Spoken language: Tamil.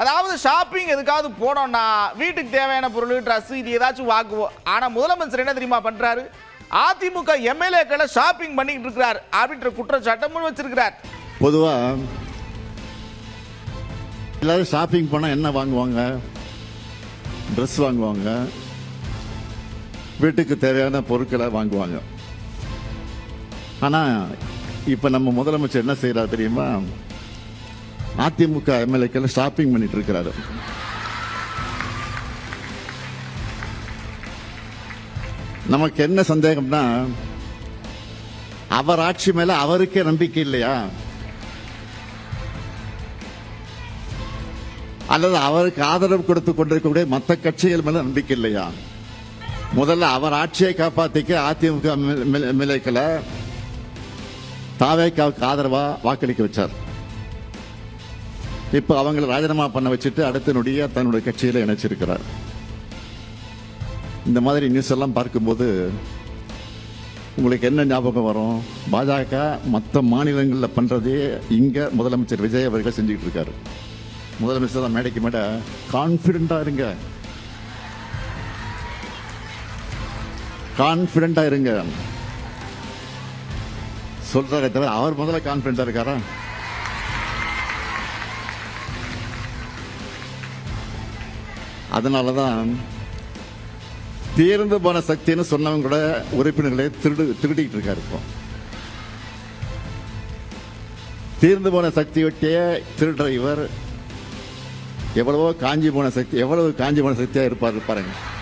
அதாவது ஷாப்பிங் எதுக்காவது போனோம்னா வீட்டுக்கு தேவையான பொருள் ட்ரெஸ் இது ஏதாச்சும் வாங்குவோம். ஆனால் முதலமைச்சர் என்ன தெரியுமா பண்றாரு? அதிமுக எம்எல்ஏக்களை ஷாப்பிங் பண்ணிட்டு இருக்கிறார் அப்படின்ற குற்றச்சாட்டை முன் வச்சிருக்கிறார். பொதுவாக எல்லாரும் ஷாப்பிங் போனால் என்ன வாங்குவாங்க? ட்ரெஸ் வாங்குவாங்க, வீட்டுக்கு தேவையான பொருட்களை வாங்குவாங்க. ஆனால் இப்போ நம்ம முதலமைச்சர் என்ன செய்கிறார் தெரியுமா? அதிமுக எம்எல்ஏக்களை ஷாப்பிங் பண்ணிட்டு இருக்கிறாரு. நமக்கு என்ன சந்தேகம்னா, அவர் ஆட்சி மேல அவருக்கே நம்பிக்கை இல்லையா, அல்லது அவருக்கு ஆதரவு கொடுத்து கொண்டிருக்கக்கூடிய மற்ற கட்சிகள் மேல நம்பிக்கை இல்லையா? முதல்ல அவர் ஆட்சியை காப்பாத்திக்க அதிமுக எம்எல்ஏக்களை தாவேக்காவுக்கு ஆதரவா வாக்களிக்க வச்சார். இப்ப அவங்களை ராஜினாமா பண்ண வச்சுட்டு அடுத்த நொடியா தன்னுடைய கட்சியில இணைச்சிருக்கிறார். இந்த மாதிரி நியூஸ் எல்லாம் பார்க்கும்போது உங்களுக்கு என்ன ஞாபகம் வரும்? பாஜக மற்ற மாநிலங்களில் பண்றதே இங்க முதலமைச்சர் விஜய் அவர்கள் செஞ்சுட்டு இருக்காரு. முதலமைச்சர் தான் மேடைக்கு மேட கான்பிடண்டா இருங்க, கான்பிடண்டா இருங்க சொல்றாரே தவிர அவர் முதல்ல கான்பிடண்டா இருக்காரா? அதனாலதான் தீர்ந்து போன சக்தின்னு சொன்னவங்க கூட உறுப்பினர்களை திருடிட்டு இருக்காரு. இப்போ தீர்ந்து போன சக்தி ஒட்டிய திருடுற இவர் எவ்வளவு காஞ்சி போன சக்தியா இருப்பாரு பாருங்க.